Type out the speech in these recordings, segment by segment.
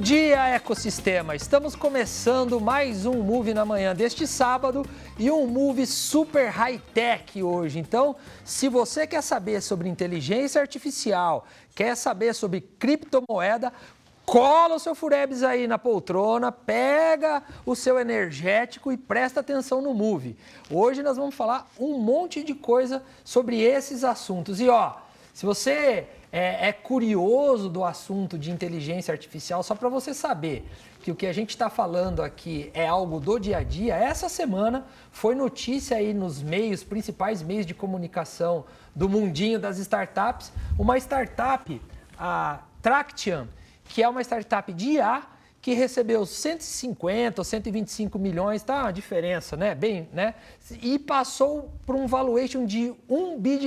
dia, ecossistema! Estamos começando mais um Move na manhã deste sábado e um Move super high-tech hoje. Então, se você quer saber sobre inteligência artificial, quer saber sobre criptomoeda, cola o seu Furebs aí na poltrona, pega o seu energético e presta atenção no Move. Hoje nós vamos falar um monte de coisa sobre esses assuntos. E ó, se você é curioso do assunto de inteligência artificial, só para você saber que o que a gente está falando aqui é algo do dia a dia, essa semana foi notícia aí nos principais meios de comunicação do mundinho das startups, uma startup, a Traction, que é uma startup de IA, que recebeu 150 ou 125 milhões, tá uma diferença, né? Bem, né? E passou por um valuation de R$1 bi.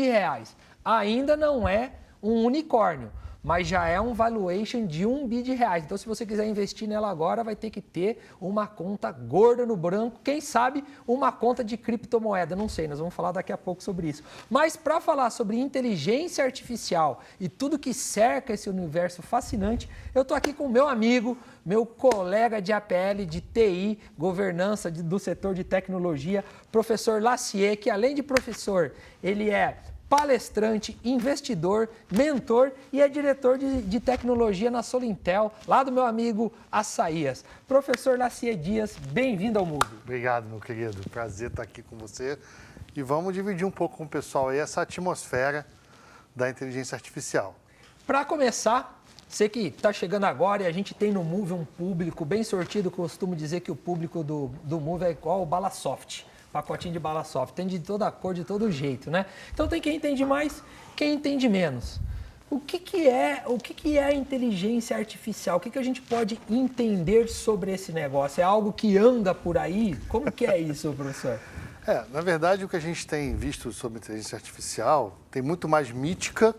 Ainda não é um unicórnio, mas já é um valuation de R$1 bi. Então, se você quiser investir nela agora, vai ter que ter uma conta gorda no branco, quem sabe uma conta de criptomoeda, não sei, nós vamos falar daqui a pouco sobre isso. Mas para falar sobre inteligência artificial e tudo que cerca esse universo fascinante, eu estou aqui com o meu amigo, meu colega de APL, de TI, governança do setor de tecnologia, professor Lassier, que além de professor, ele é palestrante, investidor, mentor e é diretor de tecnologia na Solintel, lá do meu amigo Açaías. Professor Lassier Dias, bem-vindo ao Move. Obrigado, meu querido. Prazer estar aqui com você. E vamos dividir um pouco com o pessoal aí essa atmosfera da inteligência artificial. Para começar, você que está chegando agora e a gente tem no Move um público bem sortido, costumo dizer que o público do Move é igual o Bala Soft. Pacotinho de bala soft, tem de toda cor, de todo jeito, né? Então tem quem entende mais, quem entende menos. O que é a inteligência artificial? O que a gente pode entender sobre esse negócio? É algo que anda por aí? Como que é isso, professor? Na verdade, o que a gente tem visto sobre inteligência artificial tem muito mais mítica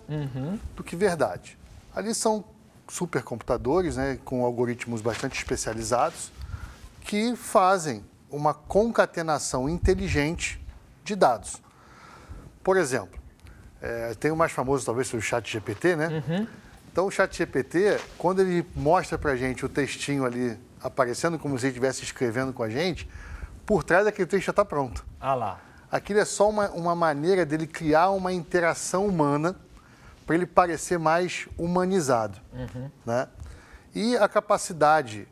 do que verdade. Ali são supercomputadores, né, com algoritmos bastante especializados que fazem uma concatenação inteligente de dados. Por exemplo, tem o mais famoso talvez o ChatGPT, né? Então o ChatGPT, quando ele mostra para a gente o textinho ali aparecendo como se ele estivesse escrevendo com a gente, por trás daquele texto já está pronto. Ah lá. Aquilo é só uma maneira dele criar uma interação humana para ele parecer mais humanizado, né? E a capacidade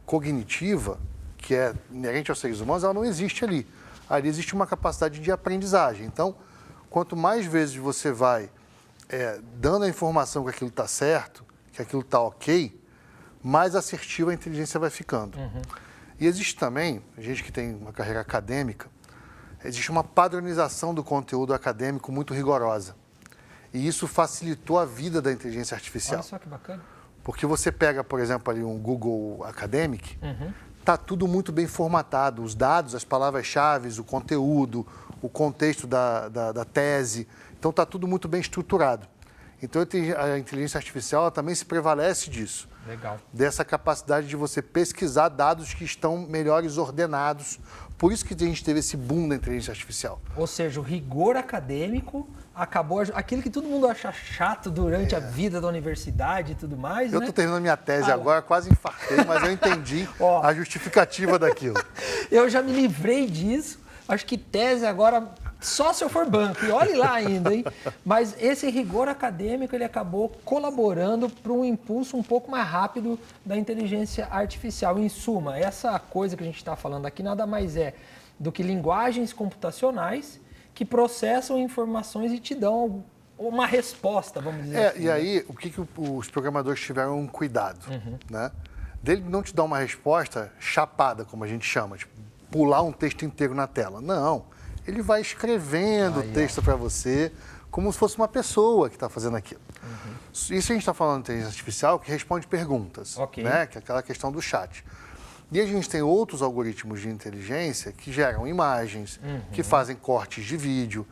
cognitiva, que é inerente aos seres humanos, ela não existe ali. Ali existe uma capacidade de aprendizagem. Então, quanto mais vezes você vai dando a informação que aquilo está certo, que aquilo está ok, mais assertiva a inteligência vai ficando. E existe também, a gente que tem uma carreira acadêmica, existe uma padronização do conteúdo acadêmico muito rigorosa. E isso facilitou a vida da inteligência artificial. Olha só que bacana. Porque você pega, por exemplo, ali um Google Academic, está tudo muito bem formatado, os dados, as palavras-chave, o conteúdo, o contexto da tese. Então, está tudo muito bem estruturado. Então, a inteligência artificial ela também se prevalece disso. Legal. Dessa capacidade de você pesquisar dados que estão melhores ordenados. Por isso que a gente teve esse boom da inteligência artificial. Ou seja, o rigor acadêmico acabou... Aquilo que todo mundo acha chato durante a vida da universidade e tudo mais, Eu estou terminando minha tese agora, quase infartei, mas eu entendi a justificativa daquilo. Eu já me livrei disso. Acho que tese agora, só se eu for banco. E olhe lá ainda, hein? Mas esse rigor acadêmico, ele acabou colaborando para um impulso um pouco mais rápido da inteligência artificial. Em suma, essa coisa que a gente está falando aqui nada mais é do que linguagens computacionais que processam informações e te dão uma resposta, vamos dizer assim. E aí, o que os programadores tiveram um cuidado, né? Dele não te dar uma resposta chapada, como a gente chama, tipo, pular um texto inteiro na tela. Não, ele vai escrevendo o texto para você, como se fosse uma pessoa que está fazendo aquilo. Isso a gente está falando de inteligência artificial que responde perguntas, né? Que é aquela questão do chat. E a gente tem outros algoritmos de inteligência que geram imagens, que fazem cortes de vídeo.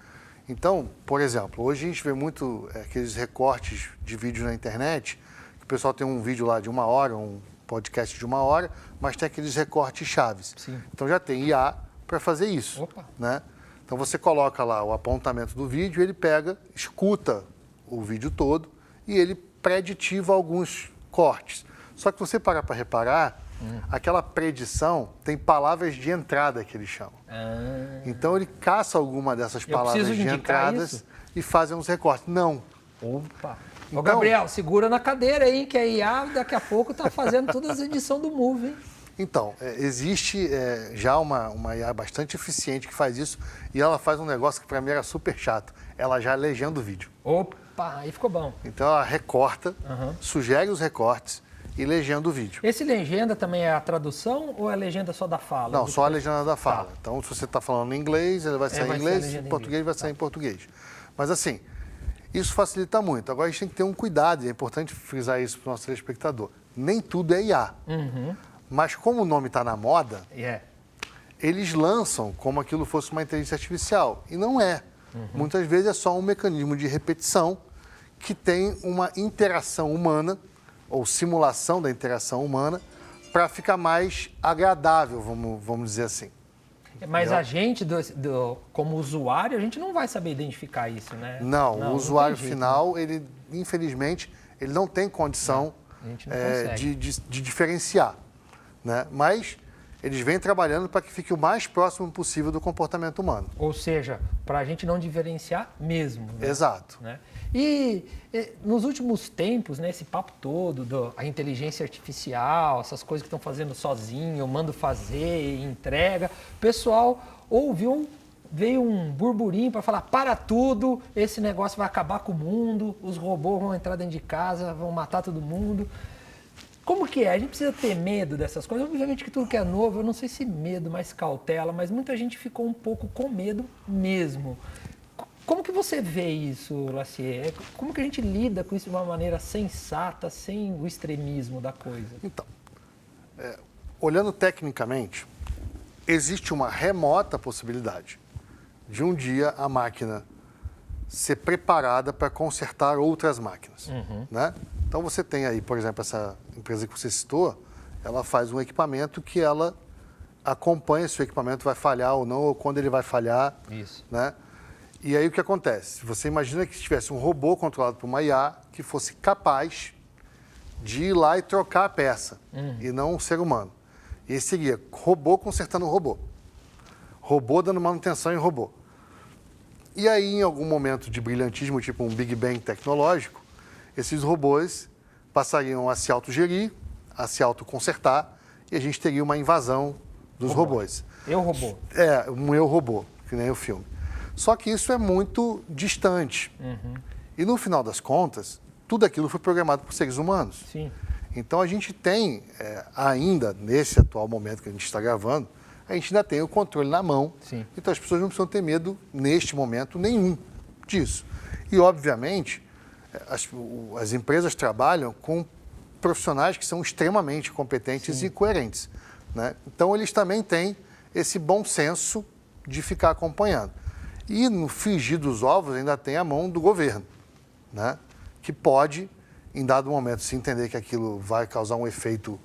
Então, por exemplo, hoje a gente vê muito aqueles recortes de vídeo na internet, que o pessoal tem um vídeo lá de 1 hora, um podcast de 1 hora, mas tem aqueles recortes chaves. Então já tem IA para fazer isso, né? Então você coloca lá o apontamento do vídeo, ele pega, escuta o vídeo todo e ele preditiva alguns cortes. Só que você parar para reparar, aquela predição tem palavras de entrada que eles chamam. Então ele caça alguma dessas palavras de entradas isso? E faz uns recortes. Não. Opa! Ô, Gabriel, segura na cadeira aí, que a IA daqui a pouco está fazendo todas as edições do Movie, hein? Então, existe já uma IA bastante eficiente que faz isso e ela faz um negócio que para mim era super chato. Ela já legenda o vídeo. Opa, aí ficou bom. Então ela recorta, sugere os recortes e legenda o vídeo. Esse legenda também é a tradução ou é a legenda só da fala? Não, só a legenda da fala. Tá. Então, se você está falando em inglês, ele vai sair em inglês, em português vai sair em português. Mas assim, isso facilita muito. Agora a gente tem que ter um cuidado, e é importante frisar isso para o nosso telespectador. Nem tudo é IA. Mas como o nome está na moda, eles lançam como aquilo fosse uma inteligência artificial. E não é. Muitas vezes é só um mecanismo de repetição que tem uma interação humana, ou simulação da interação humana, para ficar mais agradável, vamos dizer assim. Mas a gente, como usuário, a gente não vai saber identificar isso, né? Não, o usuário final, ele, infelizmente, ele não tem condição de diferenciar. Né? Mas eles vêm trabalhando para que fique o mais próximo possível do comportamento humano. Ou seja, para a gente não diferenciar mesmo. Né? Exato. Né? E nos últimos tempos, né, esse papo todo, a inteligência artificial, essas coisas que estão fazendo sozinho, eu mando fazer, entrega, o pessoal veio um burburinho para falar, para tudo, esse negócio vai acabar com o mundo, os robôs vão entrar dentro de casa, vão matar todo mundo. Como que é? A gente precisa ter medo dessas coisas? Obviamente que tudo que é novo, eu não sei se medo, mas cautela, mas muita gente ficou um pouco com medo mesmo. Como que você vê isso, Lacier? Como que a gente lida com isso de uma maneira sensata, sem o extremismo da coisa? Então, olhando tecnicamente, existe uma remota possibilidade de um dia a máquina ser preparada para consertar outras máquinas, né? Então você tem aí, por exemplo, essa empresa que você citou, ela faz um equipamento que ela acompanha se o equipamento vai falhar ou não, ou quando ele vai falhar. Isso. Né? E aí o que acontece? Você imagina que tivesse um robô controlado por uma IA que fosse capaz de ir lá e trocar a peça, e não um ser humano. E aí seria robô consertando robô. Robô dando manutenção em robô. E aí, em algum momento de brilhantismo, tipo um Big Bang tecnológico, esses robôs passariam a se autogerir, a se autoconsertar, e a gente teria uma invasão dos robôs. Eu robô. Um eu robô, que nem o filme. Só que isso é muito distante. E no final das contas, tudo aquilo foi programado por seres humanos. Sim. Então a gente tem, ainda, nesse atual momento que a gente está gravando, a gente ainda tem o controle na mão. Sim. Então as pessoas não precisam ter medo, neste momento, nenhum disso. E, obviamente, as empresas trabalham com profissionais que são extremamente competentes e coerentes. Né? Então, eles também têm esse bom senso de ficar acompanhando. E, no frigir dos ovos, ainda tem a mão do governo, né? Que pode, em dado momento, se entender que aquilo vai causar um efeito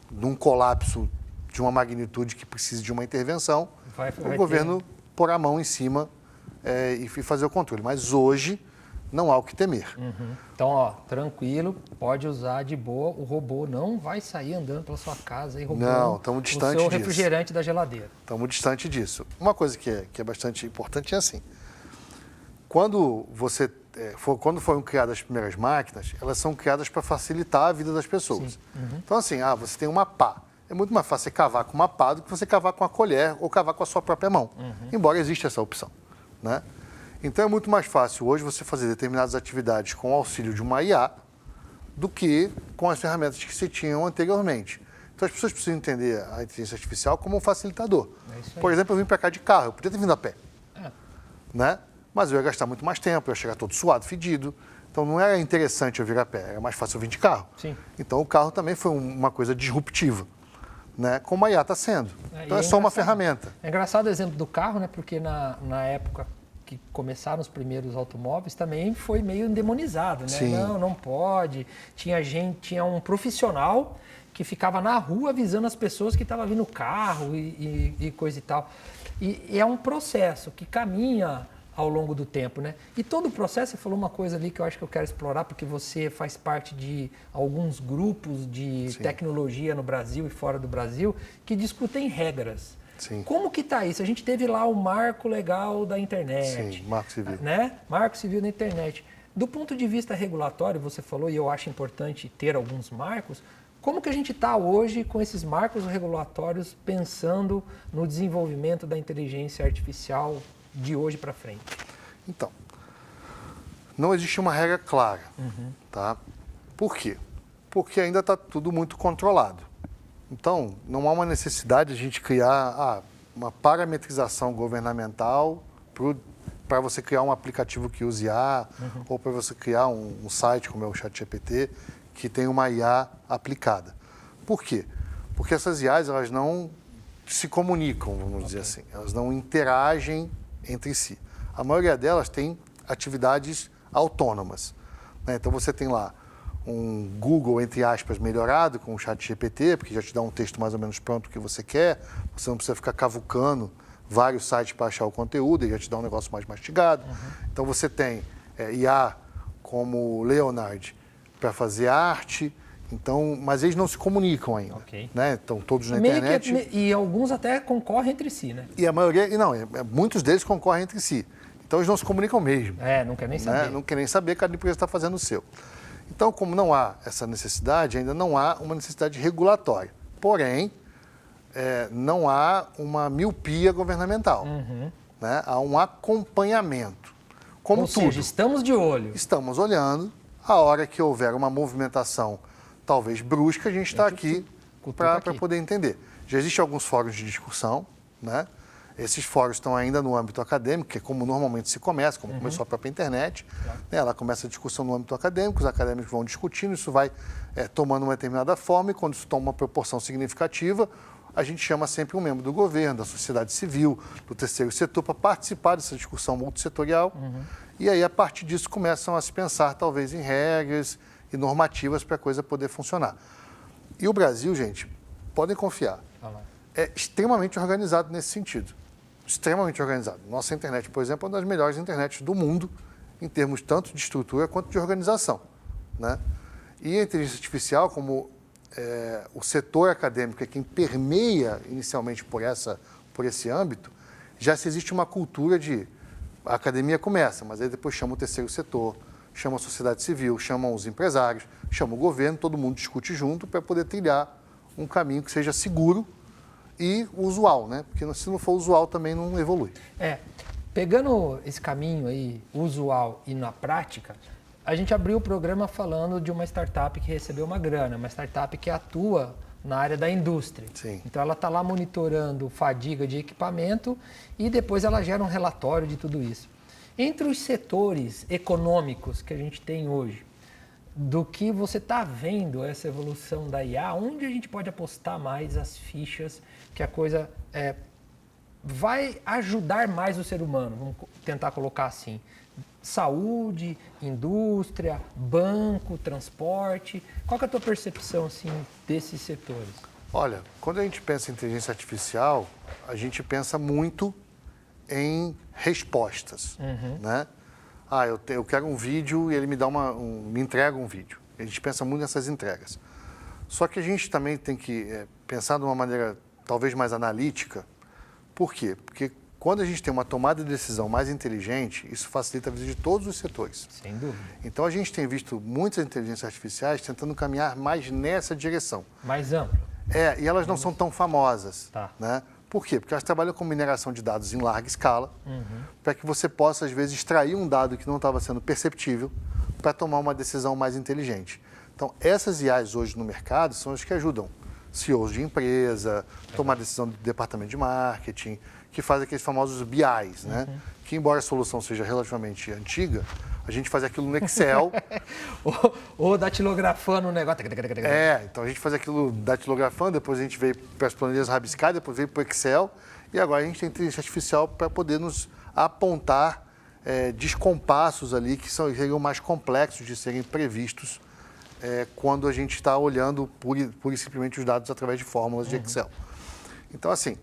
de um colapso de uma magnitude que precise de uma intervenção, o governo pôr a mão em cima e fazer o controle. Mas hoje não há o que temer. Então, tranquilo, pode usar de boa, o robô não vai sair andando pela sua casa e roubando o seu refrigerante da geladeira. Estamos distante disso. Uma coisa que é bastante importante é assim, quando foram criadas as primeiras máquinas, elas são criadas para facilitar a vida das pessoas. Então, assim, você tem uma pá. É muito mais fácil você cavar com uma pá do que você cavar com a colher ou cavar com a sua própria mão. Embora exista essa opção, né? Então é muito mais fácil hoje você fazer determinadas atividades com o auxílio de uma IA do que com as ferramentas que se tinham anteriormente. Então as pessoas precisam entender a inteligência artificial como um facilitador. Por exemplo, eu vim para cá de carro, eu podia ter vindo a pé, né? Mas eu ia gastar muito mais tempo, eu ia chegar todo suado, fedido. Então não era interessante eu vir a pé, era mais fácil eu vir de carro. Sim. Então o carro também foi uma coisa disruptiva, né? Como a IA está sendo. Então é só uma ferramenta. É engraçado o exemplo do carro, né? Porque na época que começaram os primeiros automóveis também foi meio endemonizado, né? Sim. Não pode. Tinha um profissional que ficava na rua avisando as pessoas que estava vindo o carro e coisa e tal. E é um processo que caminha ao longo do tempo, né? E todo o processo, você falou uma coisa ali que eu acho que eu quero explorar, porque você faz parte de alguns grupos de tecnologia no Brasil e fora do Brasil que discutem regras. Sim. Como que está isso? A gente teve lá o marco legal da internet. Sim, marco civil. Né? Marco civil da internet. Do ponto de vista regulatório, você falou, e eu acho importante ter alguns marcos, como que a gente está hoje com esses marcos regulatórios pensando no desenvolvimento da inteligência artificial de hoje para frente? Então, não existe uma regra clara, tá? Por quê? Porque ainda está tudo muito controlado. Então, não há uma necessidade de a gente criar uma parametrização governamental para você criar um aplicativo que use IA, ou para você criar um site como é o ChatGPT, que tem uma IA aplicada. Por quê? Porque essas IAs, elas não se comunicam, vamos dizer assim. Elas não interagem entre si. A maioria delas tem atividades autônomas, né? Então, você tem lá um Google, entre aspas, melhorado com o ChatGPT, porque já te dá um texto mais ou menos pronto que você quer. Você não precisa ficar cavucando vários sites para achar o conteúdo, ele já te dá um negócio mais mastigado. Então, você tem IA como Leonard para fazer arte, então, mas eles não se comunicam ainda. Né? Estão todos na internet. E alguns até concorrem entre si, né? E a maioria, muitos deles concorrem entre si. Então, eles não se comunicam mesmo. Não quer nem saber. Né? Não quer nem saber, cada empresa está fazendo o seu. Então, como não há essa necessidade, ainda não há uma necessidade regulatória. Porém, não há uma miopia governamental. Né? Há um acompanhamento. Como Ou seja, estamos de olho. Estamos olhando. A hora que houver uma movimentação, talvez brusca, a gente está aqui para poder entender. Já existem alguns fóruns de discussão, né? Esses fóruns estão ainda no âmbito acadêmico, que é como normalmente se começa, como começou a própria internet. Né? Ela começa a discussão no âmbito acadêmico, os acadêmicos vão discutindo, isso vai tomando uma determinada forma, e quando isso toma uma proporção significativa, a gente chama sempre um membro do governo, da sociedade civil, do terceiro setor, para participar dessa discussão multissetorial. E aí, a partir disso, começam a se pensar, talvez, em regras e normativas para a coisa poder funcionar. E o Brasil, gente, podem confiar, é extremamente organizado nesse sentido. Extremamente organizado. Nossa internet, por exemplo, é uma das melhores internets do mundo, em termos tanto de estrutura quanto de organização. Né? E a inteligência artificial, como o setor acadêmico é quem permeia inicialmente por esse âmbito, já se existe uma cultura de... A academia começa, mas aí depois chama o terceiro setor, chama a sociedade civil, chamam os empresários, chama o governo, todo mundo discute junto para poder trilhar um caminho que seja seguro e usual, né? Porque se não for usual também não evolui. Pegando esse caminho aí, usual e na prática, a gente abriu o programa falando de uma startup que recebeu uma grana, uma startup que atua na área da indústria. Sim. Então, ela está lá monitorando fadiga de equipamento e depois ela gera um relatório de tudo isso. Entre os setores econômicos que a gente tem hoje, do que você está vendo essa evolução da IA, onde a gente pode apostar mais as fichas, que a coisa vai ajudar mais o ser humano, vamos tentar colocar assim. Saúde, indústria, banco, transporte. Qual que é a tua percepção assim, desses setores? Olha, quando a gente pensa em inteligência artificial, a gente pensa muito em respostas. Né? Eu quero um vídeo e ele me dá me entrega um vídeo. A gente pensa muito nessas entregas. Só que a gente também tem que pensar de uma maneira talvez mais analítica. Por quê? Porque quando a gente tem uma tomada de decisão mais inteligente, isso facilita a vida de todos os setores. Sem dúvida. Então, a gente tem visto muitas inteligências artificiais tentando caminhar mais nessa direção. Mais amplo. E elas não são tão famosas. Tá. Né? Por quê? Porque elas trabalham com mineração de dados em larga escala, para que você possa, às vezes, extrair um dado que não estava sendo perceptível para tomar uma decisão mais inteligente. Então, essas IAs hoje no mercado são as que ajudam CEOs de empresa, tomar decisão do departamento de marketing, que faz aqueles famosos BIs, né? Que, embora a solução seja relativamente antiga, a gente faz aquilo no Excel. ou datilografando o negócio. Então a gente faz aquilo datilografando, depois a gente veio para as planilhas rabiscadas, depois veio para o Excel, e agora a gente tem inteligência artificial para poder nos apontar descompassos ali que seriam mais complexos de serem previstos quando a gente está olhando pura e simplesmente os dados através de fórmulas de Excel. Então, assim,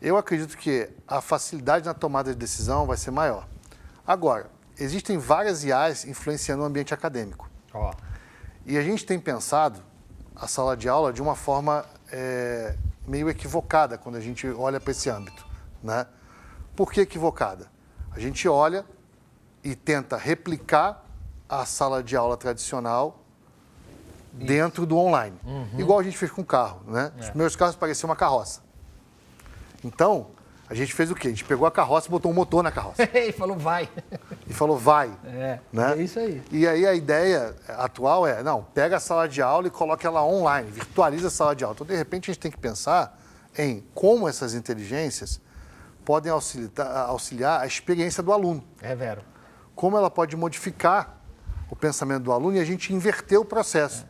eu acredito que a facilidade na tomada de decisão vai ser maior. Agora, existem várias IAs influenciando o ambiente acadêmico. Ó. E a gente tem pensado a sala de aula de uma forma meio equivocada quando a gente olha para esse âmbito, né? Por que equivocada? A gente olha e tenta replicar a sala de aula tradicional dentro do online. Igual a gente fez com o carro, né? Os primeiros carros pareciam uma carroça. Então, a gente fez o quê? A gente pegou a carroça e botou um motor na carroça. E falou, vai. E falou, vai. Né? É isso aí. E aí a ideia atual é, não, pega a sala de aula e coloca ela online, virtualiza a sala de aula. Então, de repente, a gente tem que pensar em como essas inteligências podem auxiliar a experiência do aluno. É, Vero. Como ela pode modificar o pensamento do aluno e a gente inverter o processo.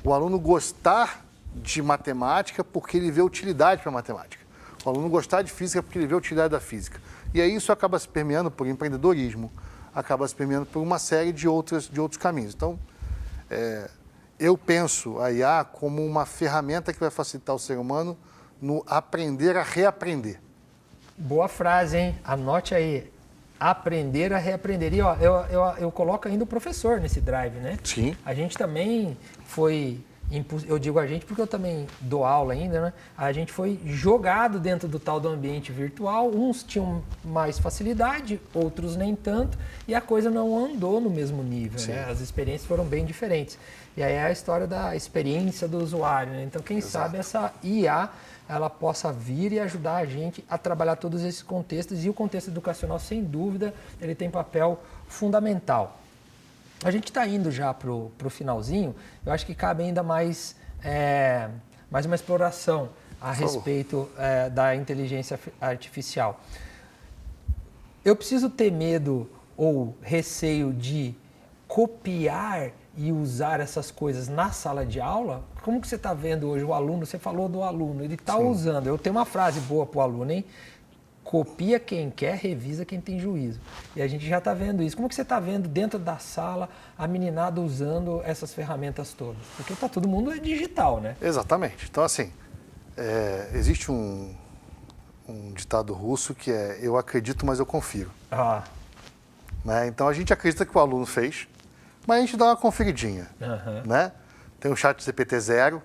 O aluno gostar de matemática porque ele vê utilidade para a matemática. O aluno gostar de física porque ele vê a utilidade da física. E aí isso acaba se permeando por empreendedorismo, acaba se permeando por uma série de outros caminhos. Então, eu penso a IA como uma ferramenta que vai facilitar o ser humano no aprender a reaprender. Boa frase, hein? Anote aí. Aprender a reaprender. E ó, eu coloco ainda o professor nesse drive, né? Sim. A gente também foi, eu digo a gente porque eu também dou aula ainda, né? A gente foi jogado dentro do tal do ambiente virtual. Uns tinham mais facilidade, outros nem tanto. E a coisa não andou no mesmo nível, né? As experiências foram bem diferentes. E aí é a história da experiência do usuário, né? Então, quem sabe essa IA ela possa vir e ajudar a gente a trabalhar todos esses contextos. E o contexto educacional, sem dúvida, ele tem papel fundamental. A gente está indo já para o finalzinho. Eu acho que cabe ainda mais uma exploração a respeito da inteligência artificial. Eu preciso ter medo ou receio de copiar e usar essas coisas na sala de aula? Como que você está vendo hoje o aluno? Você falou do aluno, ele está usando. Eu tenho uma frase boa para o aluno, hein? Copia quem quer, revisa quem tem juízo. E a gente já está vendo isso. Como que você está vendo dentro da sala a meninada usando essas ferramentas todas? Porque tá, todo mundo é digital, né? Exatamente. Então, assim, existe um ditado russo que é eu acredito, mas eu confiro. Né? Então, a gente acredita que o aluno fez, mas a gente dá uma conferidinha. Né? Tem o ChatGPT-0,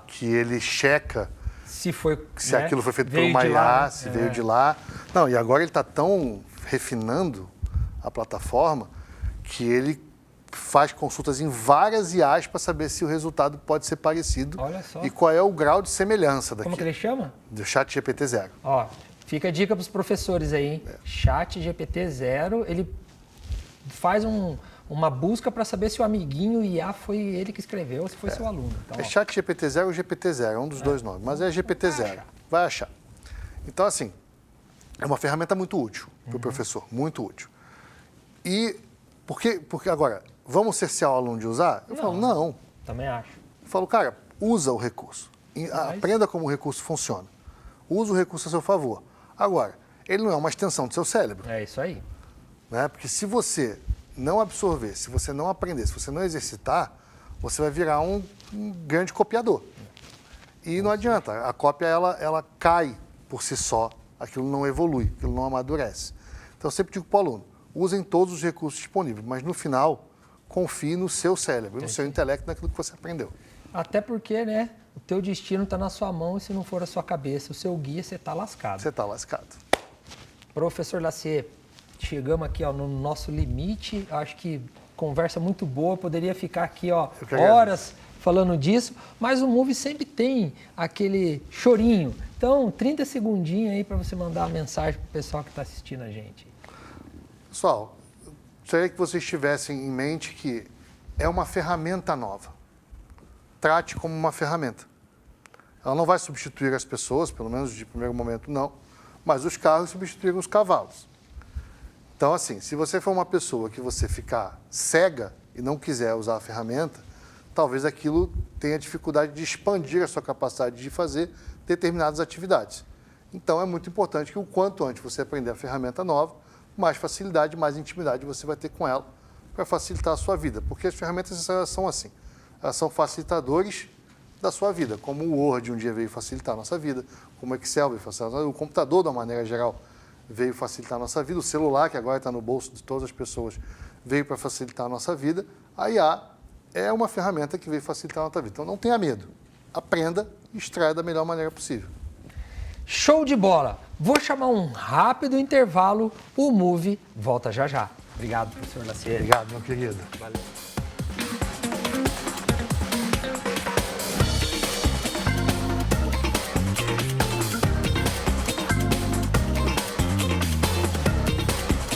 que ele checa se aquilo foi feito por uma IA, se veio de lá. Não, e agora ele está tão refinando a plataforma que ele faz consultas em várias IAs para saber se o resultado pode ser parecido. Olha só. E qual é o grau de semelhança daqui. Como que ele chama? Do ChatGPT-0. Ó, fica a dica para os professores aí, hein? ChatGPT-0, ele faz uma busca para saber se o amiguinho IA foi ele que escreveu ou se foi seu aluno. Então, ChatGPT-0 ou GPT-0, é um dos dois nomes, mas é GPT-0. Vai achar. Então, assim, é uma ferramenta muito útil para o professor, muito útil. E porque agora, vamos cercear o aluno de usar? Eu falo, não. Também acho. Eu falo, cara, usa o recurso. Aprenda como o recurso funciona. Usa o recurso a seu favor. Agora, ele não é uma extensão do seu cérebro. É isso aí. Né? Porque se você não absorver, se você não aprender, se você não exercitar, você vai virar um grande copiador. E não adianta, a cópia ela cai por si só, aquilo não evolui, aquilo não amadurece. Então eu sempre digo para o aluno, usem todos os recursos disponíveis, mas no final, confie no seu cérebro, no seu intelecto, naquilo que você aprendeu. Até porque, né, o teu destino está na sua mão e se não for a sua cabeça, o seu guia, você está lascado. Você está lascado. Professor Lacier, chegamos aqui no nosso limite, acho que conversa muito boa, poderia ficar aqui horas falando disso, mas o Move sempre tem aquele chorinho. Então, 30 segundinhos aí para você mandar a mensagem para o pessoal que está assistindo a gente. Pessoal, gostaria que vocês tivessem em mente que é uma ferramenta nova. Trate como uma ferramenta. Ela não vai substituir as pessoas, pelo menos de primeiro momento não, mas os carros substituíram os cavalos. Então, assim, se você for uma pessoa que você ficar cega e não quiser usar a ferramenta, talvez aquilo tenha dificuldade de expandir a sua capacidade de fazer determinadas atividades. Então, é muito importante que o quanto antes você aprender a ferramenta nova, mais facilidade, mais intimidade você vai ter com ela para facilitar a sua vida. Porque as ferramentas são assim, elas são facilitadores da sua vida, como o Word um dia veio facilitar a nossa vida, como o Excel veio facilitar a nossa vida, o computador, de uma maneira geral, veio facilitar a nossa vida. O celular, que agora está no bolso de todas as pessoas, veio para facilitar a nossa vida. A IA é uma ferramenta que veio facilitar a nossa vida. Então, não tenha medo. Aprenda e extraia da melhor maneira possível. Show de bola! Vou chamar um rápido intervalo. O Move volta já já. Obrigado, professor Lacieri. Obrigado, meu querido. Valeu.